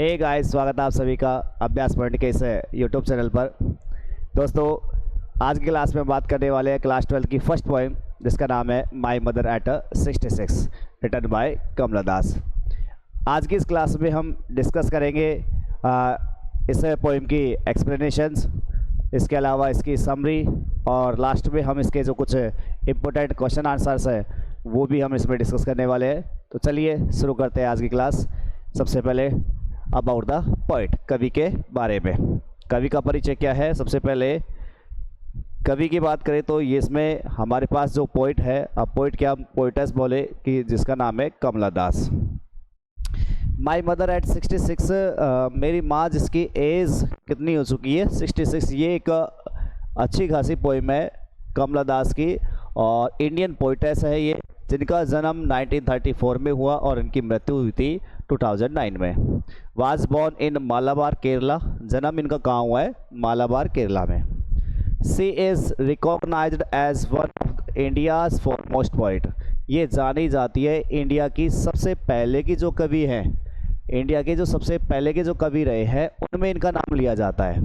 Hey guys, स्वागत है आप सभी का अभ्यास पॉइंट के इस यूट्यूब चैनल पर। दोस्तों, आज की क्लास में बात करने वाले हैं क्लास 12 की फर्स्ट पोएम, जिसका नाम है my mother at 66, written by Kamala Das. आज की इस क्लास में हम डिस्कस करेंगे इस पोएम की एक्सप्लेनेशंस, इसके अलावा इसकी समरी, और लास्ट में हम इसके जो कुछ इम्पोर्टेंट क्वेश्चन आंसर्स है वो भी हम इसमें डिस्कस करने वाले हैं। तो चलिए शुरू करते हैं आज की क्लास। सबसे पहले अबाउट द पोइट, कवि के बारे में। कवि का परिचय क्या है? सबसे पहले कवि की बात करें तो ये इसमें हमारे पास जो पोइट है, अब पोइट क्या, पोइटस बोले कि जिसका नाम है कमला दास। माई मदर एट 66, मेरी माँ जिसकी एज कितनी हो चुकी है, 66। ये एक अच्छी खासी पोइम है कमला दास की, और इंडियन पोइटेस है ये, जिनका जन्म 1934 में हुआ और इनकी मृत्यु हुई थी 2009 में। Was born in Malabar Kerala, जन्म इनका कहाँ हुआ है? मालाबार केरला में। She is recognised as one of India's foremost poet, ये जानी जाती है इंडिया की सबसे पहले की जो कवि हैं, इंडिया के जो सबसे पहले के जो कवि रहे हैं उनमें इनका नाम लिया जाता है।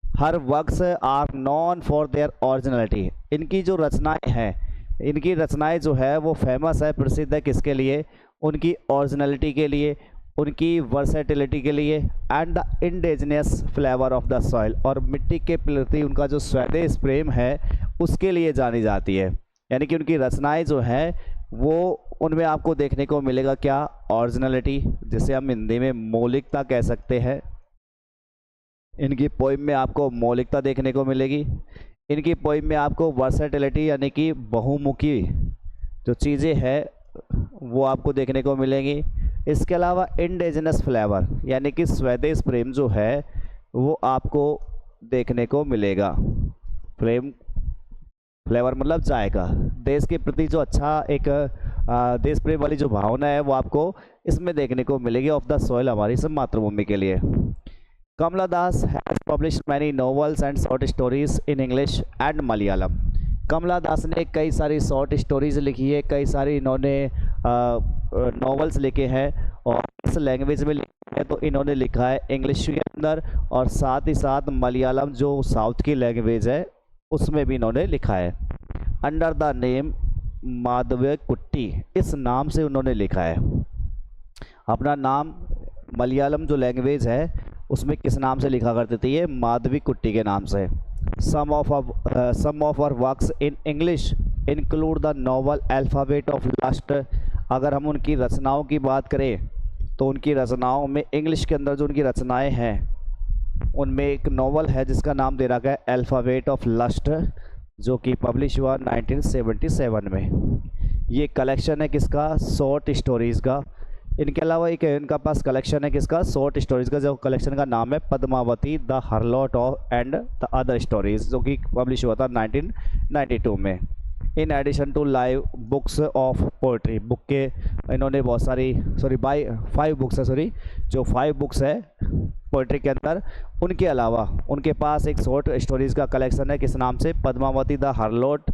Her works are known for their originality, इनकी जो रचनाएं हैं, इनकी रचनाएं जो है वो फेमस है, प्रसिद्ध है किसके लिए? उनकी ओरिजिनलिटी के लिए, उनकी वर्सेटिलिटी के लिए, and the indigenous flavour of the soil, और मिट्टी के प्रति उनका जो स्वदेश प्रेम है उसके लिए जानी जाती है। यानी कि उनकी रचनाएं जो हैं वो उनमें आपको देखने को मिलेगा क्या? ओरिजिनलिटी, जिसे हम हिंदी में मौलिकता कह सकते हैं। इनकी पोइम में आपको मौलिकता देखने को मिलेगी। इनकी पोइम में आपको वर्सेटिलिटी यानी कि बहुमुखी जो चीज़ें हैं वो आपको देखने को मिलेंगी। इसके अलावा इंडिजिनस फ्लेवर यानी कि स्वदेश प्रेम जो है वो आपको देखने को मिलेगा। फ्लेवर मतलब जाएगा, देश के प्रति जो अच्छा एक देश प्रेम वाली जो भावना है वो आपको इसमें देखने को मिलेगी। ऑफ द सॉइल, हमारी इस मातृभूमि के लिए। Kamala Das has published many novels and short stories in English and Malayalam. Kamala Das ने कई सारी शॉर्ट स्टोरीज लिखी है, कई सारी इन्होंने नॉवेल्स लिखे हैं, और इस लैंग्वेज में लिखे हैं तो इन्होंने लिखा है इंग्लिश के अंदर, और साथ ही साथ मलयालम जो साउथ की लैंग्वेज है उसमें भी इन्होंने लिखा है। अंडर द नेम माधवी कुट्टी, इस नाम से उन्होंने लिखा है अपना नाम। मलयालम जो लैंग्वेज है उसमें किस नाम से लिखा करती थी? ये माधवी कुट्टी के नाम से। Some of our works in English include the novel Alphabet of Lust. अगर हम उनकी रचनाओं की बात करें तो उनकी रचनाओं में इंग्लिश के अंदर जो उनकी रचनाएं हैं उनमें एक नॉवल है जिसका नाम दे रखा है अल्फ़ाबेट ऑफ लस्ट, जो कि पब्लिश हुआ 1977 में। ये कलेक्शन है किसका? शॉर्ट स्टोरीज़ का। इनके अलावा एक इनका पास कलेक्शन है किसका? शॉर्ट स्टोरीज़ का, जो कलेक्शन का नाम है Padmavati the harlot of and the other stories, जो कि पब्लिश हुआ था 1992 में। In addition to live books of poetry, book के इन्होंने बहुत सारी 5 बुक्स है, जो 5 बुक्स है पोइट्री के अंदर। उनके अलावा उनके पास एक शॉर्ट स्टोरीज़ का कलेक्शन है किस नाम से? Padmavati the harlot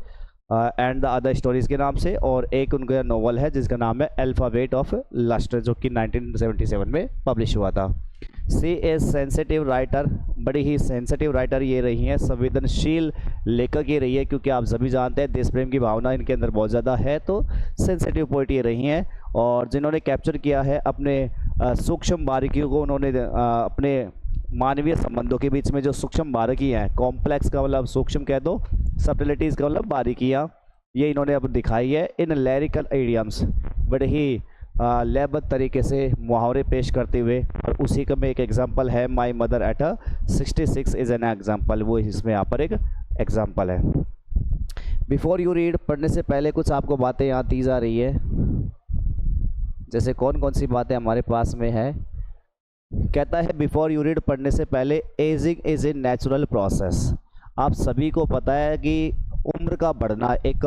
and the other stories के नाम से, और एक उनका नोवेल है जिसका नाम है अल्फ़ाबेट ऑफ लस्ट, जो कि 1977 में पब्लिश हुआ था। सी इज़ सेंसिटिव राइटर, बड़ी ही सेंसिटिव राइटर ये रही हैं, संवेदनशील लेखक ये रही है, क्योंकि आप सभी जानते हैं देश प्रेम की भावना इनके अंदर बहुत ज़्यादा है, तो सेंसिटिव पोइट ये रही हैं। और जिन्होंने कैप्चर किया है अपने सूक्ष्म बारीकियों को, उन्होंने अपने मानवीय संबंधों के बीच में जो सूक्ष्म बारीकियाँ हैं, कॉम्प्लेक्स का मतलब सूक्ष्म कह दो, सब्टिलिटीज़ का मतलब बारीकियाँ, ये इन्होंने अब दिखाई है इन लैरिकल आइडियम्स, बड़े ही लयबद्ध तरीके से मुहावरे पेश करते हुए। और उसी का में एक एग्जांपल है my mother at 66 is an example, वो इसमें यहाँ पर एक एग्जांपल है। बिफोर यू रीड, पढ़ने से पहले कुछ आपको बातें यहाँ दी जा रही है। जैसे कौन कौन सी बातें हमारे पास में है? कहता है बिफोर यू रीड, पढ़ने से पहले, ageing is a natural process. आप सभी को पता है कि उम्र का बढ़ना एक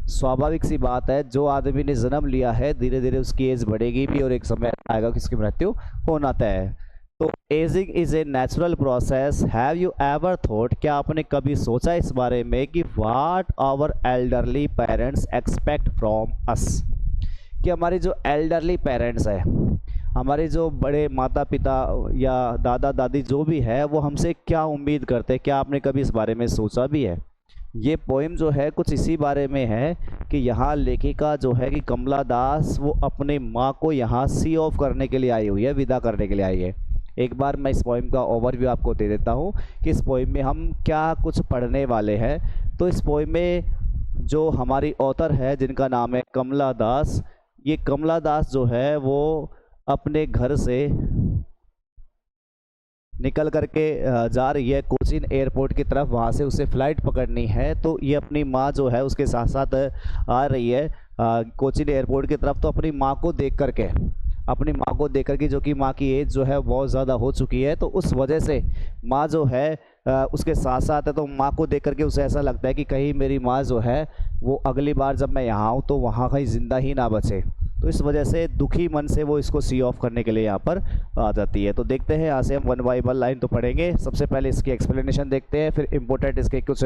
स्वाभाविक सी बात है। जो आदमी ने जन्म लिया है धीरे धीरे उसकी एज बढ़ेगी भी, और एक समय आएगा कि उसकी मृत्यु होना तय है। तो aging is a natural process. Have you ever thought, क्या आपने कभी सोचा इस बारे में कि what our elderly parents expect from us, कि हमारे जो एल्डरली पेरेंट्स हैं हमारे जो बड़े माता पिता या दादा दादी जो भी है वो हमसे क्या उम्मीद करते हैं, क्या आपने कभी इस बारे में सोचा भी है? ये पोएम जो है कुछ इसी बारे में है कि यहाँ लेखिका जो है कि कमला दास वो अपने माँ को यहाँ सी ऑफ करने के लिए आई हुई है, विदा करने के लिए आई है। एक बार मैं इस पोएम का ओवरव्यू आपको दे देता हूँ कि इस पोएम में हम क्या कुछ पढ़ने वाले हैं। तो इस पोएम में जो हमारी ऑथर है जिनका नाम है कमला दास, ये कमला दास जो है वो अपने घर से निकल करके जा रही है कोचीन एयरपोर्ट की तरफ, वहाँ से उसे फ़्लाइट पकड़नी है। तो ये अपनी माँ जो है उसके साथ साथ आ रही है कोचीन एयरपोर्ट की तरफ। तो अपनी माँ को देख करके, अपनी माँ को देख करके, जो कि माँ की एज जो है बहुत ज़्यादा हो चुकी है, तो उस वजह से माँ जो है उसके साथ साथ है। तो माँ को देख करके उसे ऐसा लगता है कि कहीं मेरी माँ जो है वो अगली बार जब मैं यहाँ आऊँ तो वहाँ कहीं ज़िंदा ही ना बचे। तो इस वजह से दुखी मन से वो इसको सी ऑफ करने के लिए यहाँ पर आ जाती है। तो देखते हैं यहाँ से हम वन बाय वन लाइन तो पढ़ेंगे। सबसे पहले इसकी एक्सप्लेनेशन देखते हैं, फिर इम्पोर्टेंट इसके कुछ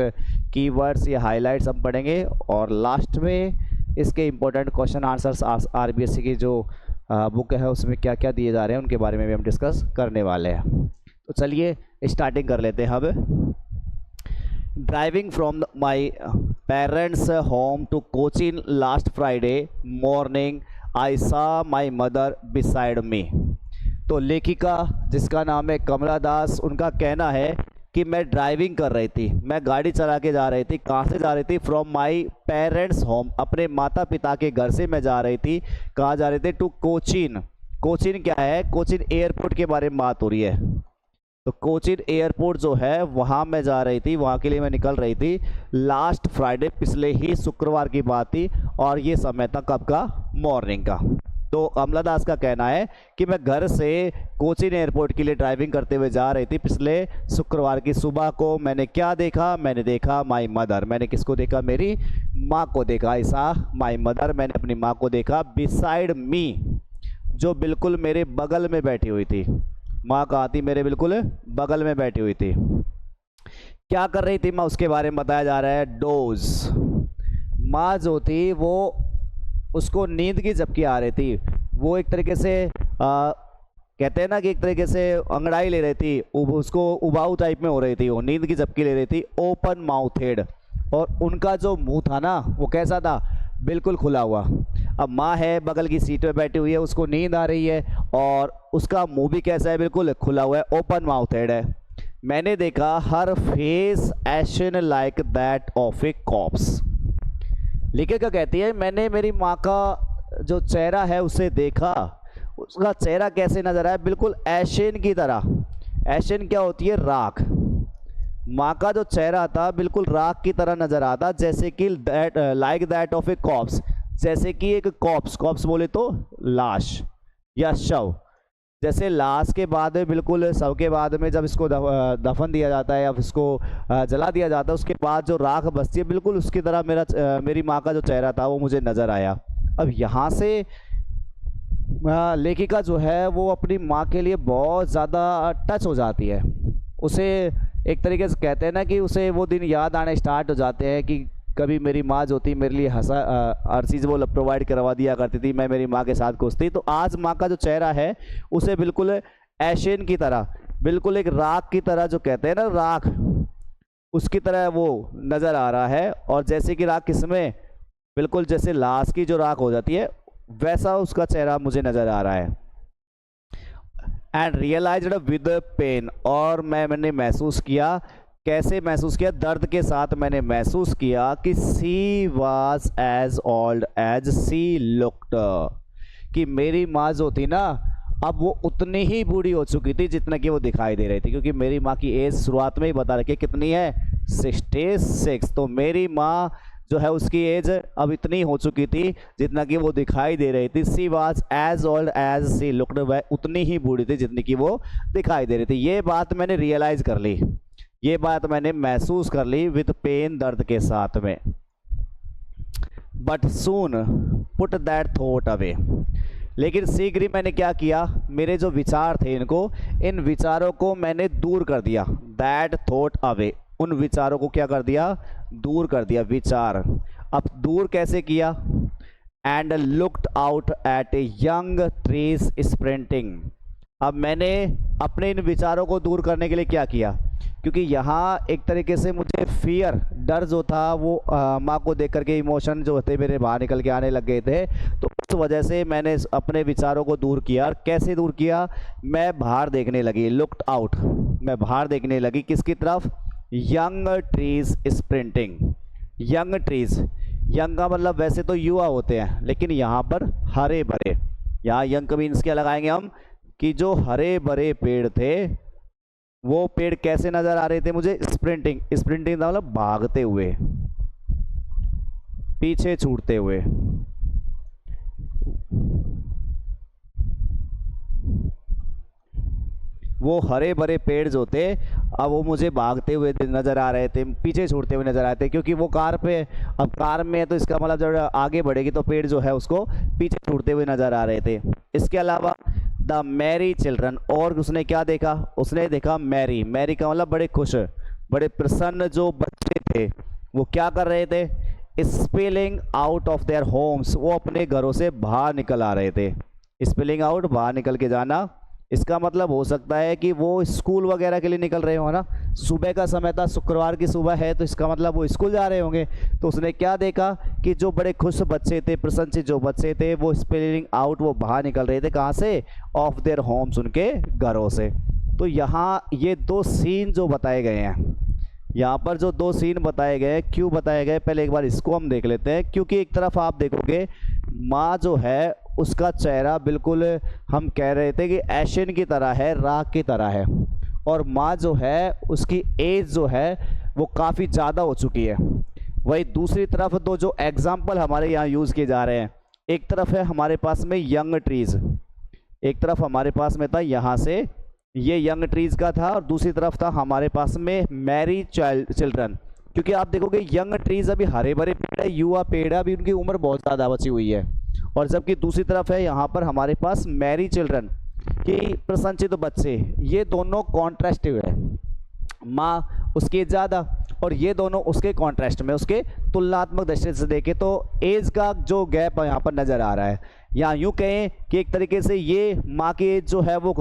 कीवर्ड्स या हाइलाइट्स हम पढ़ेंगे, और लास्ट में इसके इम्पोर्टेंट क्वेश्चन आंसर्स आरबीएससी की जो बुक है उसमें क्या क्या दिए जा रहे हैं उनके बारे में भी हम डिस्कस करने वाले हैं। तो चलिए स्टार्टिंग कर लेते हैं अब। Driving from my parents home to Cochin last Friday morning I saw my mother beside me. तो लेखिका जिसका नाम है कमला दास, उनका कहना है कि मैं ड्राइविंग कर रही थी, मैं गाड़ी चला के जा रही थी। कहाँ से जा रही थी? फ्रॉम माई पेरेंट्स होम, अपने माता पिता के घर से मैं जा रही थी। कहाँ जा रहे थे? टू कोचीन। कोचीन क्या है? कोचीन एयरपोर्ट के बारे में बात हो रही है। तो कोचीन एयरपोर्ट जो है वहाँ मैं जा रही थी, वहाँ के लिए मैं निकल रही थी। लास्ट फ्राइडे, पिछले ही शुक्रवार की बात थी, और ये समय था कब का? मॉर्निंग का। तो कमला दास का कहना है कि मैं घर से कोचीन एयरपोर्ट के लिए ड्राइविंग करते हुए जा रही थी पिछले शुक्रवार की सुबह को। मैंने क्या देखा? मैंने देखा माई मदर। मैंने किसको देखा? मेरी माँ को देखा। ऐसा माई मदर, मैंने अपनी माँ को देखा। बिसाइड मी, जो बिल्कुल मेरे बगल में बैठी हुई थी। माँ कहाँ थी? मेरे बिल्कुल बगल में बैठी हुई थी। क्या कर रही थी माँ उसके बारे में बताया जा रहा है। डोज, माँ जो थी वो उसको नींद की झपकी आ रही थी। वो एक तरीके से कहते हैं ना कि एक तरीके से अंगड़ाई ले रही थी, उसको उबाऊ टाइप में हो रही थी, वो नींद की झपकी ले रही थी। ओपन माउथेड, और उनका जो मुंह था ना वो कैसा था? बिल्कुल खुला हुआ। अब माँ है बगल की सीट पे बैठी हुई है, उसको नींद आ रही है और उसका मुंह भी कैसा है? बिल्कुल खुला हुआ है, ओपन माउथेड है। मैंने देखा her face ashen like that of a corpse. लेखिका कहती है मैंने मेरी माँ का जो चेहरा है उसे देखा, उसका चेहरा कैसे नजर आया? बिल्कुल एशियन की तरह। एशियन क्या होती है? राख। माँ का जो चेहरा था बिल्कुल राख की तरह नजर आता, जैसे कि like that of a cops, जैसे कि एक कॉप्स, कॉप्स बोले तो लाश या शव। जैसे लाश के बाद में, बिल्कुल शव के बाद में जब इसको दफन दिया जाता है या इसको जला दिया जाता है, उसके बाद जो राख बचती है बिल्कुल उसकी तरह मेरी माँ का जो चेहरा था वो मुझे नज़र आया। अब यहाँ से लेखिका जो है वो अपनी माँ के लिए बहुत ज़्यादा टच हो जाती है। उसे एक तरीके से कहते हैं ना कि उसे वो दिन याद आने स्टार्ट हो जाते हैं कि कभी मेरी माँ जो थी मेरे लिए हर चीज़ वो प्रोवाइड करवा दिया करती थी, मैं मेरी माँ के साथ खुश थी। तो आज माँ का जो चेहरा है उसे बिल्कुल एशियन की तरह, बिल्कुल एक राख की तरह, जो कहते हैं ना राख, उसकी तरह वो नज़र आ रहा है। और जैसे कि राख किसमें? बिल्कुल जैसे लाश की जो राख हो जाती है वैसा उसका चेहरा मुझे नज़र आ रहा है। एंड रियलाइज्ड विद पेन, और मैंने महसूस किया। कैसे महसूस किया? दर्द के साथ मैंने महसूस किया कि she was as old as she looked, कि मेरी माँ जो थी ना अब वो उतनी ही बूढ़ी हो चुकी थी जितना कि वो दिखाई दे रही थी। क्योंकि मेरी माँ की एज शुरुआत में ही बता रखी है कितनी है? 66। तो मेरी माँ जो है उसकी एज अब इतनी हो चुकी थी जितना कि वो दिखाई दे रही थी। She was as old as she looked, वह उतनी ही बूढ़ी थी जितनी कि वो दिखाई दे रही थी। ये बात मैंने रियलाइज़ कर ली, ये बात मैंने महसूस कर ली विद पेन, दर्द के साथ में। But soon put that thought away, लेकिन शीघ्र ही मैंने क्या किया? मेरे जो विचार थे इन विचारों को मैंने दूर कर दिया। दैट थॉट अवे, उन विचारों को क्या कर दिया? दूर कर दिया। विचार अब दूर कैसे किया? and looked out at young trees sprinting. अब मैंने अपने इन विचारों को दूर करने के लिए क्या किया, क्योंकि यहाँ एक तरीके से मुझे फियर, डर जो था वो माँ को देख करके इमोशन जो थे मेरे बाहर निकल के आने लग गए थे। तो उस वजह से मैंने अपने विचारों को दूर किया। और कैसे दूर किया, मैं बाहर देखने लगी, लुक्ड आउट, मैं बाहर देखने लगी किसकी तरफ, young trees sprinting. Young trees, young का मतलब वैसे तो युवा होते हैं, लेकिन यहाँ पर हरे भरे, यहाँ यंग मीन्स क्या लगाएंगे हम, कि जो हरे भरे पेड़ थे वो पेड़ कैसे नजर आ रहे थे मुझे, स्प्रिंटिंग। स्प्रिंटिंग का मतलब भागते हुए, पीछे छूटते हुए। वो हरे भरे पेड़ जो थे अब वो मुझे भागते हुए नज़र आ रहे थे, पीछे छूटते हुए नज़र आ रहे थे, क्योंकि वो कार पे, अब कार में है तो इसका मतलब जब आगे बढ़ेगी तो पेड़ जो है उसको पीछे छूटते हुए नज़र आ रहे थे। इसके अलावा द मैरी चिल्ड्रन, और उसने क्या देखा, उसने देखा मैरी। मैरी का मतलब बड़े खुश, बड़े प्रसन्न जो बच्चे थे वो क्या कर रहे थे, spilling out of their Holmes, वो अपने घरों से बाहर निकल आ रहे थे। स्पिलिंग आउट, बाहर निकल के जाना, इसका मतलब हो सकता है कि वो स्कूल वगैरह के लिए निकल रहे हो ना, सुबह का समय था, शुक्रवार की सुबह है, तो इसका मतलब वो स्कूल जा रहे होंगे। तो उसने क्या देखा कि जो बड़े खुश बच्चे थे, प्रसन्नचित जो बच्चे थे, वो स्पेलिंग आउट, वो बाहर निकल रहे थे, कहाँ से, ऑफ देयर होम्स, उनके घरों से। तो यहाँ ये दो सीन जो बताए गए हैं, यहाँ पर जो दो सीन बताए गए, क्यों बताए गए, पहले एक बार इसको हम देख लेते हैं। क्योंकि एक तरफ आप देखोगे माँ जो है उसका चेहरा बिल्कुल, हम कह रहे थे कि एशियन की तरह है, राख की तरह है, और माँ जो है उसकी एज जो है वो काफ़ी ज़्यादा हो चुकी है। वही दूसरी तरफ दो जो एग्जाम्पल हमारे यहाँ यूज़ किए जा रहे हैं, एक तरफ है हमारे पास में यंग ट्रीज़, एक तरफ हमारे पास में था यहाँ से ये यंग ट्रीज़ का था, और दूसरी तरफ था हमारे पास में मैरी चिल्ड्रन। क्योंकि आप देखोगे यंग ट्रीज़ अभी हरे भरे पेड़ है, युवा पेड़ है, अभी उनकी उम्र बहुत ज़्यादा बची हुई है, और जबकि दूसरी तरफ है यहाँ पर हमारे पास मैरी चिल्ड्रन कि प्रसन्नचित बच्चे। ये दोनों कॉन्ट्रास्टिव है, माँ उसकी ज़्यादा और ये दोनों उसके कॉन्ट्रास्ट में, उसके तुलनात्मक दृष्टि से देखें तो एज का जो गैप यहाँ पर नज़र आ रहा है। या यूँ कहें कि एक तरीके से ये माँ की एज जो है वो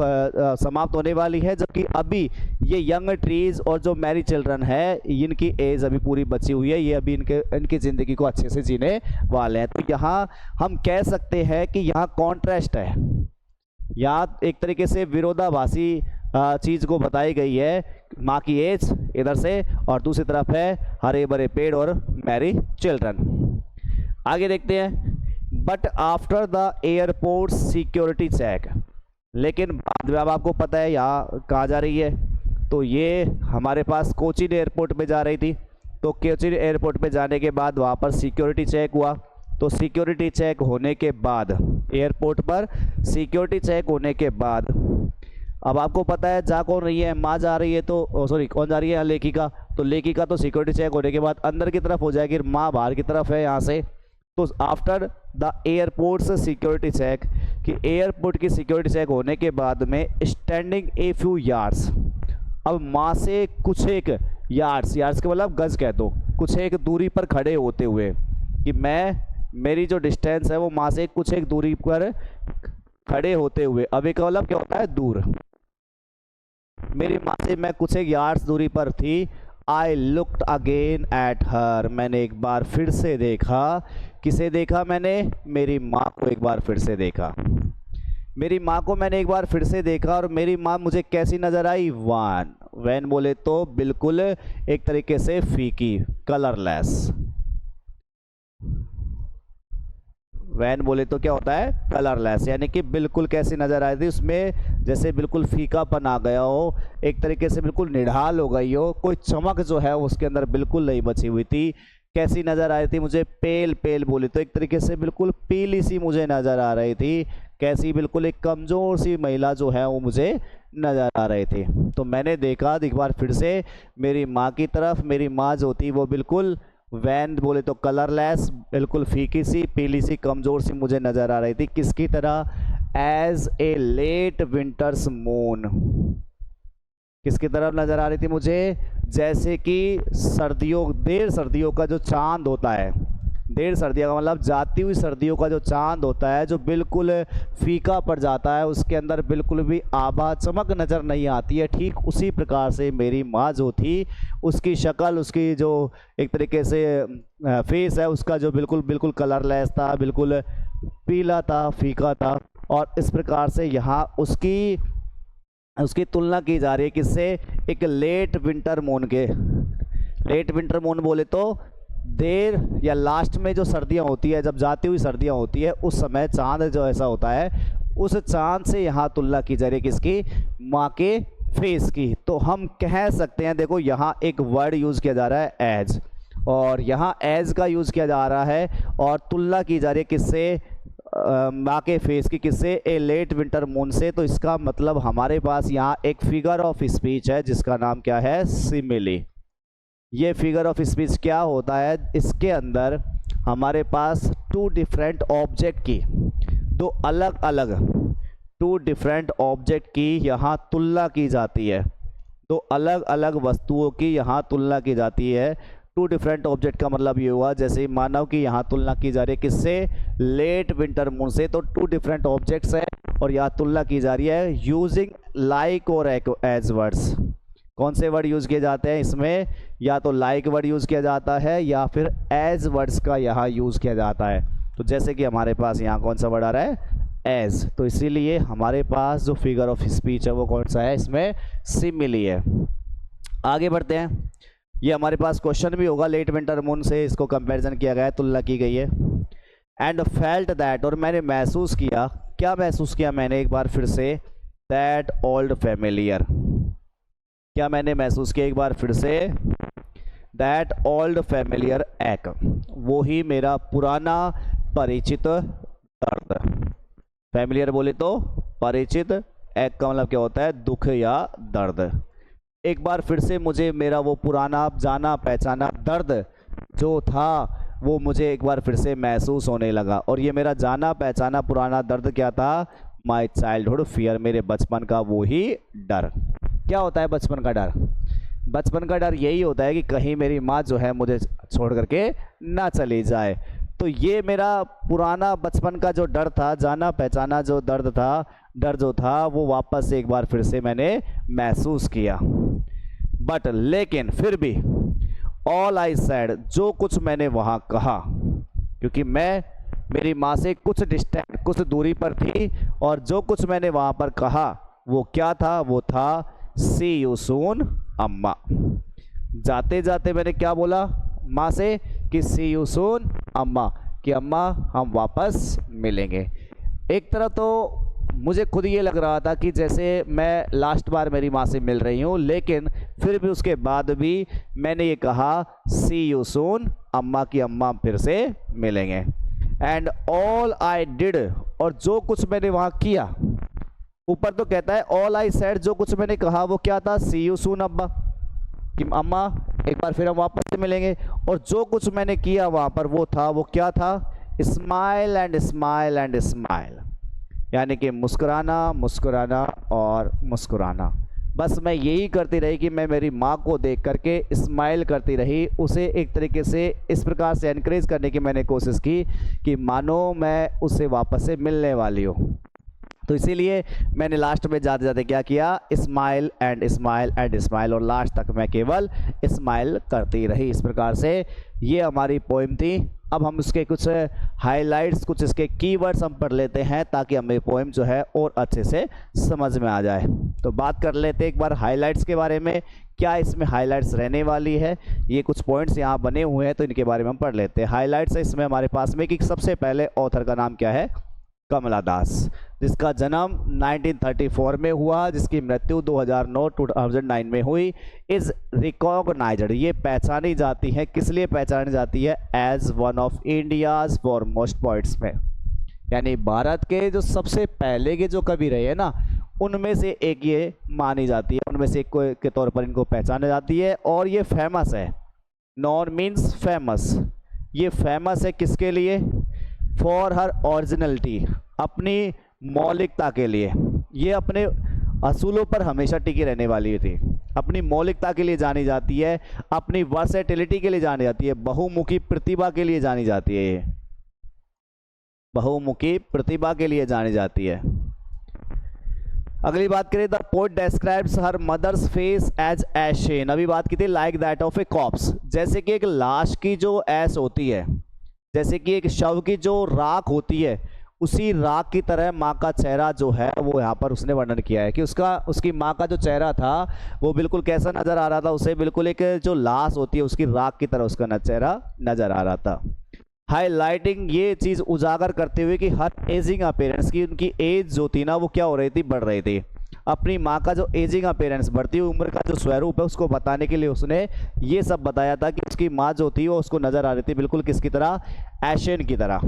समाप्त होने वाली है, जबकि अभी ये यंग ट्रीज़ और जो मैरी चिल्ड्रन है इनकी एज अभी पूरी बची हुई है, ये अभी इनकी ज़िंदगी को अच्छे से जीने वाले हैं। तो यहाँ हम कह सकते हैं कि यहाँ कॉन्ट्रास्ट है, यहाँ एक तरीके से विरोधाभासी चीज़ को बताई गई है, माँ की एज इधर से और दूसरी तरफ है हरे भरे पेड़ और मैरी चिल्ड्रन। आगे देखते हैं। But after the airport security check, लेकिन बाद में, अब आपको पता है यहाँ कहाँ जा रही है, तो ये हमारे पास कोचीन एयरपोर्ट पे जा रही थी। तो कोचीन एयरपोर्ट पे जाने के बाद वहाँ पर सिक्योरिटी चेक हुआ। तो सिक्योरिटी चेक होने के बाद, एयरपोर्ट पर सिक्योरिटी चेक होने के बाद, अब आपको पता है जा कौन रही है, माँ जा रही है, तो सॉरी कौन जा रही है, लेखिका। तो लेखिका तो सिक्योरिटी चेक होने के बाद अंदर की तरफ हो जाएगी, माँ बाहर की तरफ है यहाँ से। तो आफ्टर द एयरपोर्ट से सिक्योरिटी चेक, कि एयरपोर्ट की सिक्योरिटी चेक होने के बाद में स्टैंडिंग ए फ्यू यार्ड्स, अब माँ से कुछ एक यार्ड्स, यार्ड्स के मतलब गज कह दो, कुछ एक दूरी पर खड़े होते हुए, कि मेरी जो डिस्टेंस है वो माँ से कुछ एक दूरी पर खड़े होते हुए, अब एक मतलब क्या होता है, दूर, मेरी माँ से मैं कुछ एक यार्ड्स दूरी पर थी। I looked again at her, मैंने एक बार फिर से देखा, किसे देखा मैंने, मेरी माँ को एक बार फिर से देखा, मेरी माँ को मैंने एक बार फिर से देखा। और मेरी माँ मुझे कैसी नज़र आई, वैन बोले तो बिल्कुल एक तरीके से फीकी, कलरलेस। वैन बोले तो क्या होता है, कलरलेस, यानी कि बिल्कुल कैसी नज़र आई थी, उसमें जैसे बिल्कुल फीकापन आ गया हो, एक तरीके से बिल्कुल निढाल हो गई हो, कोई चमक जो है उसके अंदर बिल्कुल नहीं बची हुई थी। कैसी नज़र आ रही थी मुझे, पेल, पेल बोले तो एक तरीके से बिल्कुल पीली सी मुझे नज़र आ रही थी। कैसी, बिल्कुल एक कमज़ोर सी महिला जो है वो मुझे नज़र आ रही थी। तो मैंने देखा एक बार फिर से मेरी माँ की तरफ, मेरी माँ जो थी वो बिल्कुल वैन बोले तो कलरलेस, बिल्कुल फीकी सी, पीली सी, कमज़ोर सी मुझे नज़र आ रही थी। किसकी तरह, as a late winter's moon, किसकी तरफ नज़र आ रही थी मुझे, जैसे कि सर्दियों, देर सर्दियों का जो चांद होता है, देर सर्दियों का मतलब जाती हुई सर्दियों का जो चांद होता है, जो बिल्कुल फीका पड़ जाता है, उसके अंदर बिल्कुल भी आभा चमक नज़र नहीं आती है, ठीक उसी प्रकार से मेरी माँ जो थी, उसकी शक्ल, उसकी जो एक तरीके से फेस है उसका जो बिल्कुल कलरलेस था, बिल्कुल पीला था, फीका था। और इस प्रकार से यहाँ उसकी तुलना की जा रही है किससे? एक लेट विंटर मून के। लेट विंटर मून बोले तो देर या लास्ट में जो सर्दियाँ होती है, जब जाती हुई सर्दियाँ होती है, उस समय चांद जो ऐसा होता है, उस चांद से यहाँ तुलना की जा रही है किसकी? माँ के फेस की। तो हम कह सकते हैं, देखो यहाँ एक वर्ड यूज़ किया जा रहा है एज, और यहाँ एज का यूज़ किया जा रहा है और तुलना की जा रही है किससे? माँ के फेस की किससे? ए लेट विंटर मून से। तो इसका मतलब हमारे पास यहाँ एक फिगर ऑफ स्पीच है जिसका नाम क्या है? सिमिली। ये फिगर ऑफ स्पीच क्या होता है? इसके अंदर हमारे पास टू डिफरेंट ऑब्जेक्ट की, टू डिफरेंट ऑब्जेक्ट की यहाँ तुलना की जाती है, दो अलग अलग वस्तुओं की यहाँ तुलना की जाती है। टू डिफरेंट ऑब्जेक्ट का मतलब ये हुआ, जैसे मानव की यहाँ तुलना की जा रही है किससे? लेट विंटर मून से। तो टू डिफरेंट ऑब्जेक्ट्स है और यहाँ तुलना की जा रही है यूजिंग लाइक और एज वर्ड्स। कौन से वर्ड यूज़ किए जाते हैं इसमें? या तो लाइक वर्ड यूज़ किया जाता है या फिर एज वर्ड्स का यहाँ यूज़ किया जाता है। तो जैसे कि हमारे पास यहाँ कौन सा वर्ड आ रहा है? एज। तो इसीलिए हमारे पास जो फिगर ऑफ स्पीच है वो कौन सा है? इसमें सिमिली है। आगे बढ़ते हैं। ये हमारे पास क्वेश्चन भी होगा, लेट विंटर मून से इसको कंपैरिजन किया गया है, तुलना की गई है। एंड फेल्ट दैट, और मैंने महसूस किया, क्या महसूस किया मैंने? एक बार फिर से, दैट ओल्ड फैमिलियर। क्या मैंने महसूस किया एक बार फिर से? दैट ओल्ड फैमिलियर एक, वो ही मेरा पुराना परिचित दर्द। फैमिलियर बोले तो परिचित, एक का मतलब क्या होता है? दुख या दर्द। एक बार फिर से मुझे मेरा वो पुराना जाना पहचाना दर्द जो था वो मुझे एक बार फिर से महसूस होने लगा। और ये मेरा जाना पहचाना पुराना दर्द क्या था? माई चाइल्डहुड फियर, मेरे बचपन का वो ही डर। क्या होता है बचपन का डर? बचपन का डर यही होता है कि कहीं मेरी माँ जो है मुझे छोड़ करके ना चली जाए। तो ये मेरा पुराना बचपन का जो डर था, जाना पहचाना जो दर्द था, डर जो था, वो वापस एक बार फिर से मैंने महसूस किया। बट लेकिन फिर भी ऑल आई सेड, जो कुछ मैंने वहाँ कहा, क्योंकि मैं मेरी माँ से कुछ डिस्टेंट, कुछ दूरी पर थी, और जो कुछ मैंने वहाँ पर कहा वो क्या था? वो था सी यू सून अम्मा। जाते जाते मैंने क्या बोला माँ से? कि सी यू सून अम्मा, कि अम्मा हम वापस मिलेंगे। एक तरह तो मुझे खुद ये लग रहा था कि जैसे मैं लास्ट बार मेरी माँ से मिल रही हूँ, लेकिन फिर भी उसके बाद भी मैंने ये कहा सी यू सून अम्मा, की अम्मा फिर से मिलेंगे। एंड ऑल आई डिड, और जो कुछ मैंने वहाँ किया, ऊपर तो कहता है ऑल आई सेड, जो कुछ मैंने कहा वो क्या था? सी यू सून अम्मा, कि अम्मा एक बार फिर हम वापस से मिलेंगे। और जो कुछ मैंने किया वहाँ पर वो था, वो क्या था? Smile and smile and smile, यानी कि मुस्कुराना, मुस्कुराना और मुस्कुराना। बस मैं यही करती रही कि मैं मेरी माँ को देख करके स्माइल करती रही, उसे एक तरीके से इस प्रकार से एनकरेज करने की मैंने कोशिश की कि मानो मैं उससे वापस से मिलने वाली हूँ। तो इसीलिए मैंने लास्ट में जाते जाते क्या किया? Smile and smile and smile, और लास्ट तक मैं केवल स्माइल करती रही। इस प्रकार से ये हमारी पोएम थी। अब हम उसके कुछ हाइलाइट्स, कुछ इसके कीवर्ड्स हम पढ़ लेते हैं ताकि हमें पोएम जो है और अच्छे से समझ में आ जाए। तो बात कर लेते हैं एक बार हाइलाइट्स के बारे में, क्या इसमें हाइलाइट्स रहने वाली है। ये कुछ पॉइंट्स यहाँ बने हुए हैं तो इनके बारे में हम पढ़ लेते हैं। हाइलाइट्स है इसमें हमारे पास में कि सबसे पहले ऑथर का नाम क्या है? कमला दास, जिसका जन्म 1934 में हुआ, जिसकी मृत्यु 2009 में हुई। इज़ रिकॉग्नाइज्ड, ये पहचानी जाती है, किस लिए पहचानी जाती है? As one of India's foremost poets में, यानी भारत के जो सबसे पहले के जो कवि रहे हैं ना, उनमें से एक ये मानी जाती है, उनमें से एक के तौर पर इनको पहचाना जाती है। और ये फेमस है, नॉन मीन्स फेमस, ये फेमस है किसके लिए? फॉर हर ओरिजिनलिटी, अपनी मौलिकता के लिए। ये अपने असूलों पर हमेशा टिकी रहने वाली थी, अपनी मौलिकता के लिए जानी जाती है, अपनी वर्सेटिलिटी के लिए जानी जाती है, बहुमुखी प्रतिभा के लिए जानी जाती है, ये बहुमुखी प्रतिभा के लिए जानी जाती है। अगली बात करें, the poet describes her mother's face as ashen. अभी बात की थी like that of a cops, जैसे कि एक लाश की जो ऐश होती है, जैसे कि एक शव की जो राख होती है, उसी राख की तरह माँ का चेहरा जो है वो यहाँ पर उसने वर्णन किया है कि उसकी माँ का जो चेहरा था वो बिल्कुल कैसा नज़र आ रहा था, उसे बिल्कुल एक जो लाश होती है उसकी राख की तरह उसका चेहरा नज़र आ रहा था। हाईलाइटिंग, ये चीज़ उजागर करते हुए कि हर एजिंग अपेरेंस की उनकी एज जो थी ना वो क्या हो रही थी, बढ़ रही थी। अपनी माँ का जो एजिंग अपेरेंस, बढ़ती हुई उम्र का जो स्वरूप है उसको बताने के लिए उसने ये सब बताया था कि उसकी माँ जो थी वो उसको नज़र आ रही थी बिल्कुल किसकी तरह, एशियन की तरह।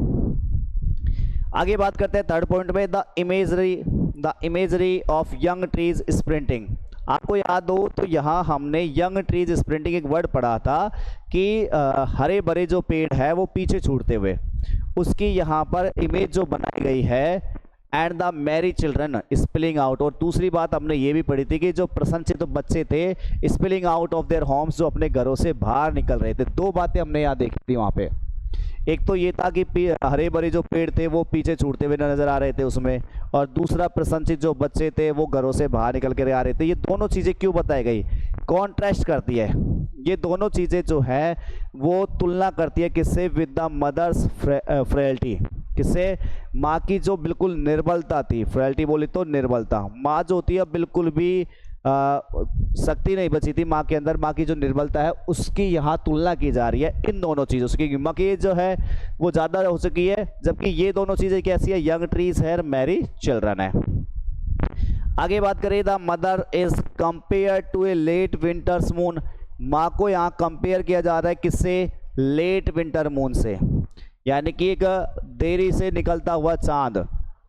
आगे बात करते हैं थर्ड पॉइंट में, the imagery of young trees sprinting. आपको याद हो तो यहाँ हमने यंग ट्रीज स्प्रिंटिंग एक वर्ड पढ़ा था कि हरे भरे जो पेड़ है वो पीछे छूटते हुए, उसकी यहाँ पर इमेज जो बनाई गई है, and the merry children spilling out. और दूसरी बात हमने ये भी पढ़ी थी कि जो प्रसन्नचित्त बच्चे थे spilling out of their Holmes, जो अपने घरों से बाहर निकल रहे थे। दो बातें हमने यहाँ देखी थी वहाँ पे, एक तो ये था कि हरे भरे जो पेड़ थे वो पीछे छूटते हुए नजर आ रहे थे उसमें, और दूसरा प्रसन्नचित्त जो बच्चे थे वो घरों से बाहर निकल कर आ रहे थे। ये दोनों चीज़ें क्यों बताई गई, कॉन्ट्रास्ट करती है, ये दोनों चीज़ें जो है वो तुलना करती है किससे, विद द मदर्स फ्रेलिटी, किससे, माँ की जो बिल्कुल निर्बलता थी, फ्रेलिटी बोली तो निर्बलता, माँ जो होती है बिल्कुल भी शक्ति नहीं बची थी माँ के अंदर, माँ की जो निर्बलता है उसकी यहाँ तुलना की जा रही है इन दोनों चीज़ों से। माँ की जो है वो ज़्यादा हो चुकी है, जबकि ये दोनों चीज़ें कैसी है, यंग ट्रीज है, मैरी चिल्ड्रन है। आगे बात करें, the mother is compare to a late winter's moon. माँ को यहाँ कंपेयर किया जा रहा है किससे, लेट विंटर मून से, यानी कि एक देरी से निकलता हुआ चांद,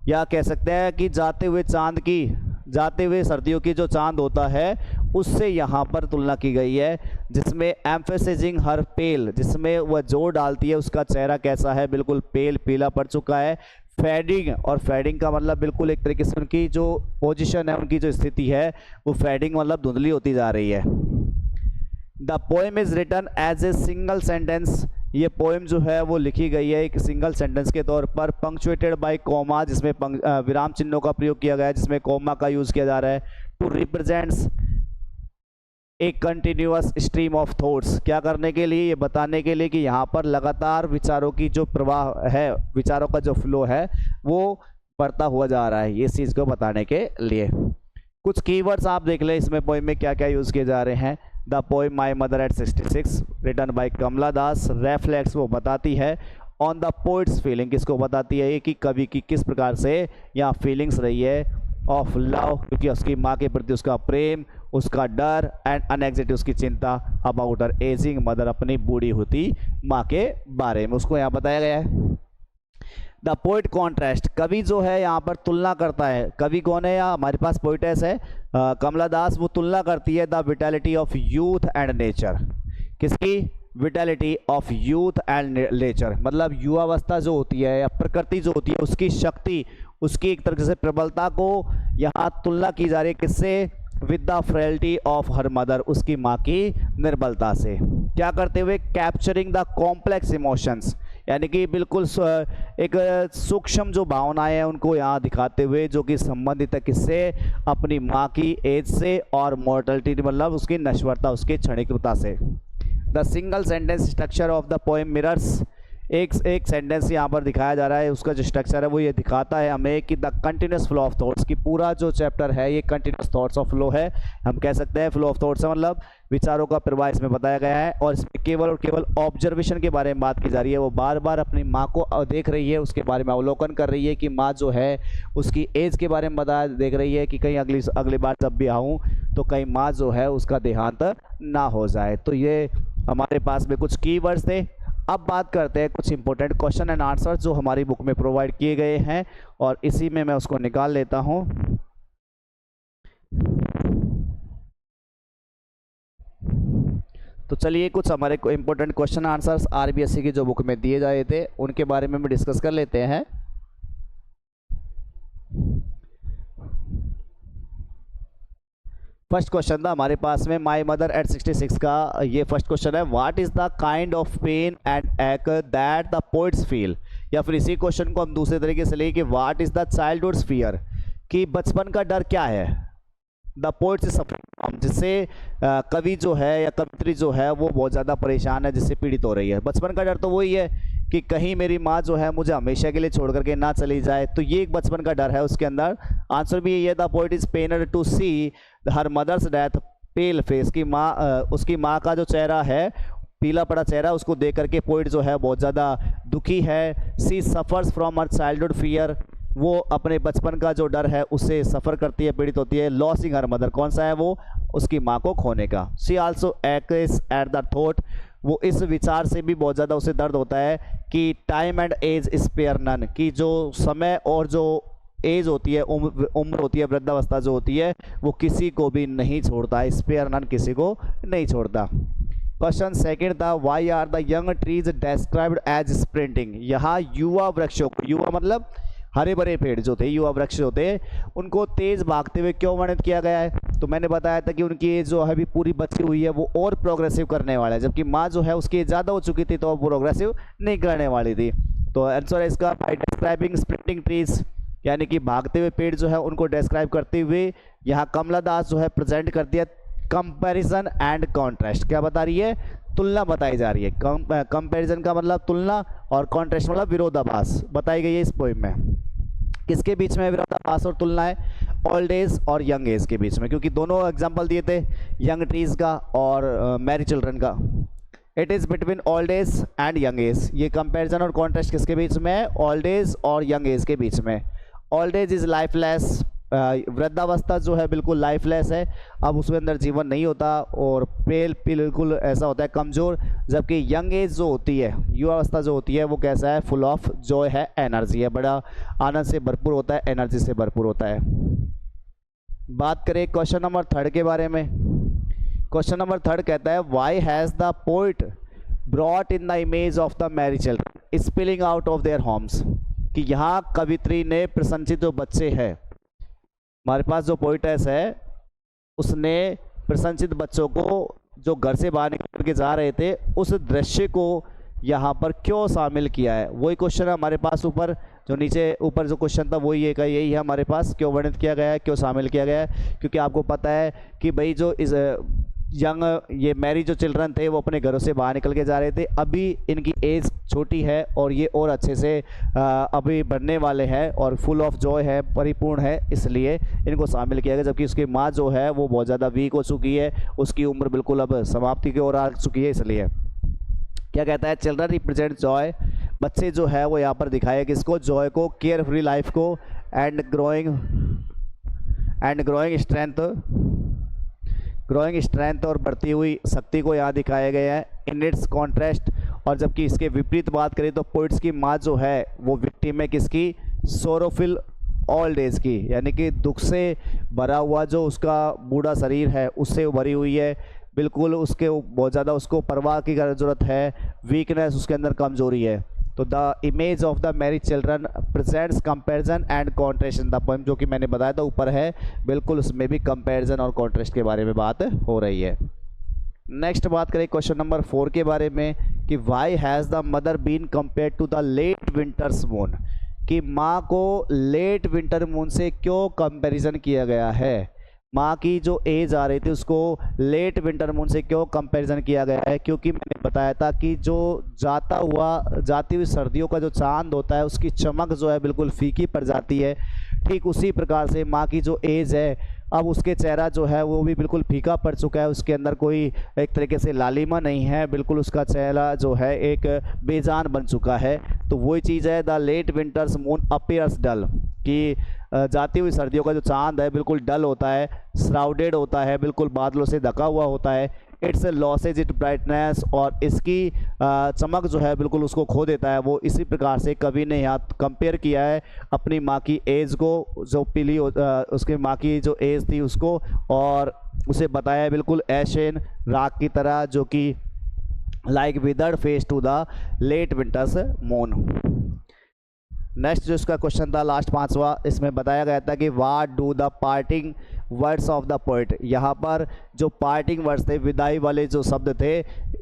या कह सकते हैं कि जाते हुए चांद की, जाते हुए सर्दियों की जो चांद होता है उससे यहाँ पर तुलना की गई है, जिसमें एम्फेसाइजिंग हर पेल, जिसमें वह जोर डालती है उसका चेहरा कैसा है, बिल्कुल पेल पीला पड़ चुका है। फेडिंग, और फेडिंग का मतलब बिल्कुल एक तरीके से उनकी जो पोजीशन है, उनकी जो स्थिति है वो फेडिंग मतलब धुंधली होती जा रही है। The poem is written as a single sentence. ये पोएम जो है वो लिखी गई है एक सिंगल सेंटेंस के तौर पर, पंक्चुएटेड बाय कॉमा, जिसमें विराम चिन्हों का प्रयोग किया गया है, जिसमें कॉमा का यूज किया जा रहा है, to represents a continuous stream of thoughts. क्या करने के लिए, ये बताने के लिए कि यहाँ पर लगातार विचारों की जो प्रवाह है, विचारों का जो फ्लो है वो बढ़ता हुआ जा रहा है, इस चीज़ को बताने के लिए। कुछ कीवर्ड्स आप देख लें इसमें पोएम में क्या क्या यूज़ किए जा रहे हैं। The poem my mother at 66 written by Kamala Das reflects, वो बताती है ऑन द पोइट्स फीलिंग, किसको बताती है कि कवि की किस प्रकार से यहाँ फीलिंग्स रही है, ऑफ लव, क्योंकि उसकी माँ के प्रति उसका प्रेम, उसका डर, एंड अनएग्जाइटी, उसकी चिंता, अबाउट हर एजिंग मदर, अपनी बूढ़ी होती माँ के बारे में उसको यहाँ बताया गया है। द पोइट कॉन्ट्रास्ट, कवि जो है यहाँ पर तुलना करता है, कवि कौन है, या हमारे पास पोइटेस है कमला दास, वो तुलना करती है the vitality of youth and nature. किसकी, vitality of youth and nature, मतलब युवावस्था जो होती है या प्रकृति जो होती है उसकी शक्ति, उसकी एक तरह से प्रबलता को यहाँ तुलना की जा रही है किससे, with the frailty of her mother, उसकी माँ की निर्बलता से। क्या करते हुए, कैप्चरिंग द कॉम्प्लेक्स इमोशंस, यानी कि बिल्कुल एक सूक्ष्म जो भावनाएं हैं उनको यहाँ दिखाते हुए, जो कि संबंधित है किससे, अपनी माँ की एज से और मॉर्टलिटी मतलब उसकी नश्वरता, उसकी क्षणिकता से। The single sentence structure of the poem mirrors, एक सेंटेंस यहाँ पर दिखाया जा रहा है, उसका जो स्ट्रक्चर है वो ये दिखाता है हमें कि the continuous flow of thoughts, की पूरा जो चैप्टर है ये कंटिन्यूस थॉट्स ऑफ फ्लो है, हम कह सकते हैं फ्लो ऑफ थॉट्स है मतलब विचारों का प्रवाह इसमें बताया गया है। और इसमें केवल और केवल ऑब्जर्वेशन के बारे में बात की जा रही है, वो बार बार अपनी माँ को देख रही है, उसके बारे में अवलोकन कर रही है कि माँ जो है उसकी एज के बारे में बता देख रही है कि कहीं अगली बार जब भी आऊँ तो कहीं माँ जो है उसका देहांत ना हो जाए। तो ये हमारे पास में कुछ कीवर्ड्स थे। अब बात करते हैं कुछ इंपॉर्टेंट क्वेश्चन एंड आंसर जो हमारी बुक में प्रोवाइड किए गए हैं, और इसी में मैं उसको निकाल लेता हूं। तो चलिए कुछ हमारे इंपॉर्टेंट क्वेश्चन आंसर्स आरबीएससी की जो बुक में दिए जाए थे उनके बारे में डिस्कस कर लेते हैं। फर्स्ट क्वेश्चन था हमारे पास में माई मदर एट 66 का, ये फर्स्ट क्वेश्चन है। What is the kind of pain and ache that the poets feel, या फिर इसी क्वेश्चन को हम दूसरे तरीके से लें कि what is the childhoods fear, कि बचपन का डर क्या है, द पोइट्स सफरिंग, जिससे कवि जो है या कवित्री जो है वो बहुत ज़्यादा परेशान है, जिससे पीड़ित हो रही है। बचपन का डर तो वही है कि कहीं मेरी माँ जो है मुझे हमेशा के लिए छोड़ करके ना चली जाए, तो ये एक बचपन का डर है उसके अंदर। आंसर भी ये, the poet is pained to see her mother's death pale face, की माँ उसकी माँ का जो चेहरा है, पीला पड़ा चेहरा, उसको देख करके पोइट जो है बहुत ज़्यादा दुखी है। She suffers from her childhood fear, वो अपने बचपन का जो डर है उससे सफ़र करती है, पीड़ित होती है। लॉसिंग हर मदर, कौन सा है वो, उसकी माँ को खोने का। She also aches at the thought, वो इस विचार से भी बहुत ज़्यादा उसे दर्द होता है कि time and age spare none, कि जो समय और जो एज होती है, उम्र होती है, वृद्धावस्था जो होती है, वो किसी को भी नहीं छोड़ता, स्पेयर नन किसी को नहीं छोड़ता। क्वेश्चन सेकंड था, why are the young trees described as sprinting, यहाँ युवा वृक्षों को, युवा मतलब हरे भरे पेड़ जो थे, युवा वृक्ष जो थे, उनको तेज भागते हुए क्यों वर्णित किया गया है। तो मैंने बताया था कि उनकी एज जो है अभी पूरी बची हुई है, वो और प्रोग्रेसिव करने वाला है, जबकि माँ जो है उसकी एज ज़्यादा हो चुकी थी, तो वो प्रोग्रेसिव नहीं करने वाली थी। तो आंसर है इसका, बाय डिस्क्राइबिंग स्प्रिंटिंग ट्रीज, यानी कि भागते हुए पेड़ जो है उनको डिस्क्राइब करते हुए यहाँ कमला दास जो है प्रेजेंट कर दिया कंपैरिजन एंड कॉन्ट्रास्ट। क्या बता रही है, तुलना बताई जा रही है। कंपैरिजन का मतलब तुलना और कॉन्ट्रास्ट मतलब विरोधाभास बताई गई है इस पोइम में। किसके बीच में विरोधाभास और तुलना है, ओल्ड एज और यंग एज के बीच में, क्योंकि दोनों एग्जांपल दिए थे, यंग ट्रीज का और मैरी चिल्ड्रन का। It is between old age and young age, ये कंपैरिजन और कॉन्ट्रास्ट किसके बीच में है, ओल्ड एज और यंग एज के बीच में। ओल्ड एज इज़ लाइफलेस, वृद्धावस्था जो है बिल्कुल लाइफलेस है, अब उसके अंदर जीवन नहीं होता, और पेल बिल्कुल ऐसा होता है कमज़ोर, जबकि यंग एज जो होती है, युवावस्था जो होती है, वो कैसा है, फुल ऑफ जॉय है, एनर्जी है, बड़ा आनंद से भरपूर होता है, एनर्जी से भरपूर होता है। बात करें क्वेश्चन नंबर थर्ड के बारे में। क्वेश्चन नंबर थर्ड कहता है, why has the poet brought in the image of the merry children spilling out of their homes, कि यहाँ कवित्री ने प्रसन्नचित जो बच्चे हैं, हमारे पास जो पोइटेस है उसने प्रसन्नचित बच्चों को जो घर से बाहर निकल के जा रहे थे, उस दृश्य को यहाँ पर क्यों शामिल किया है। वही क्वेश्चन है हमारे पास, ऊपर जो नीचे ऊपर जो क्वेश्चन था वही एक यही है हमारे पास, क्यों वर्णित किया गया है, क्यों शामिल किया गया है। क्योंकि आपको पता है कि भाई जो इस यंग ये मैरी जो चिल्ड्रन थे वो अपने घरों से बाहर निकल के जा रहे थे, अभी इनकी एज छोटी है और ये और अच्छे से अभी बढ़ने वाले हैं और फुल ऑफ जॉय है, परिपूर्ण है, इसलिए इनको शामिल किया गया। जबकि उसकी माँ जो है वो बहुत ज़्यादा वीक हो चुकी है, उसकी उम्र बिल्कुल अब समाप्ति की ओर आ चुकी है, इसलिए क्या कहता है, चिल्ड्रन रिप्रेजेंट जॉय, बच्चे जो है वो यहाँ पर दिखाए किसको, जॉय को, केयर फ्री लाइफ को, एंड ग्रोइंग स्ट्रेंथ और बढ़ती हुई शक्ति को यहाँ दिखाया गया है इन इट्स कॉन्ट्रास्ट। और जबकि इसके विपरीत बात करें तो पोइट्स की माँ जो है वो विक्टिम है किसकी, सोरोफिल ओल्ड एज की, यानी कि दुख से भरा हुआ जो उसका बूढ़ा शरीर है उससे भरी हुई है, बिल्कुल उसके बहुत ज़्यादा उसको परवाह की ज़रूरत है, वीकनेस उसके अंदर कमजोरी है। तो the image of the merry children presents comparison and contrast in the poem, जो कि मैंने बताया था ऊपर है, बिल्कुल उसमें भी कंपैरिजन और कॉन्ट्रेस्ट के बारे में बात हो रही है। नेक्स्ट बात करें क्वेश्चन नंबर 4 के बारे में कि why has the mother been compared to the late winter's moon, कि माँ को लेट विंटर मून से क्यों कंपैरिजन किया गया है, माँ की जो एज आ रही थी उसको लेट विंटर मून से क्यों कंपैरिजन किया गया है। क्योंकि मैंने बताया था कि जो जाती हुई सर्दियों का जो चांद होता है उसकी चमक जो है बिल्कुल फीकी पड़ जाती है, ठीक उसी प्रकार से माँ की जो एज है अब उसके चेहरा जो है वो भी बिल्कुल फीका पड़ चुका है, उसके अंदर कोई एक तरीके से लालिमा नहीं है, बिल्कुल उसका चेहरा जो है एक बेजान बन चुका है। तो वही चीज़ है, the late winter's moon appears dull, कि जाती हुई सर्दियों का जो चांद है बिल्कुल डल होता है, श्राउडेड होता है, बिल्कुल बादलों से ढका हुआ होता है, इट्स लॉसेज इट ब्राइटनेस, और इसकी चमक जो है बिल्कुल उसको खो देता है। वो इसी प्रकार से कवि ने यहाँ कंपेयर किया है अपनी माँ की एज को, जो पीली उसकी माँ की जो एज थी उसको, और उसे बताया बिल्कुल एशेन राख की तरह, जो कि like withered face to the late winter's moon. Next जो इसका क्वेश्चन था लास्ट 5वां, इसमें बताया गया था कि what do the parting words of the poet. यहाँ पर जो पार्टिंग वर्ड्स थे, विदाई वाले जो शब्द थे,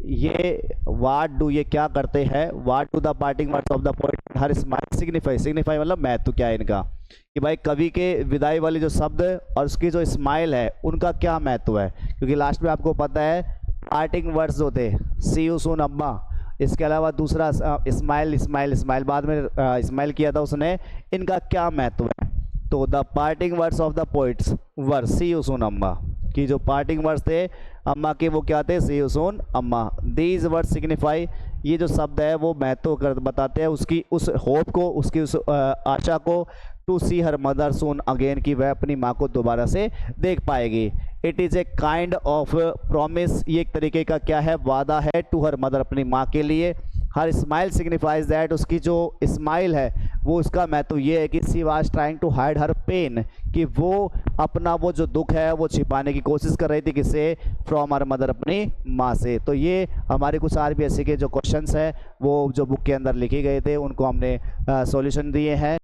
ये व्हाट डू ये क्या करते हैं, what do the parting words of the poet her smile signify, signify मतलब महत्व क्या है इनका, कि भाई कवि के विदाई वाले जो शब्द और उसकी जो स्माइल है उनका क्या महत्व है। क्योंकि लास्ट में आपको पता है पार्टिंग वर्ड्स जो थे सी यू सून अम्मा, इसके अलावा दूसरा स्माइल स्माइल स्माइल, बाद में स्माइल किया था उसने, इनका क्या महत्व है। तो the parting words of the poets were see you soon Amma, कि जो पार्टिंग वर्ड्स थे अम्मा के वो क्या थे, सी यू सून अम्मा। दीज वर्ड्स सिग्निफाई, ये जो शब्द है वो महत्व कर बताते हैं उसकी उस होप को, उसकी उस आशा को, to see her mother soon again, कि वह अपनी माँ को दोबारा से देख पाएगी। It is a kind of promise, ये एक तरीके का क्या है, वादा है, टू हर मदर अपनी माँ के लिए। हर स्माइल सिग्निफाइज दैट, उसकी जो स्माइल है वो उसका महत्व ये है कि she was trying to hide her pain, कि वो अपना वो जो दुख है वो छिपाने की कोशिश कर रही थी, किससे, फ्रॉम हर मदर, अपनी माँ से। तो ये हमारे कुछ आरबीएससी के जो क्वेश्चंस हैं वो जो बुक के अंदर लिखे गए थे उनको हमने सॉल्यूशन दिए हैं।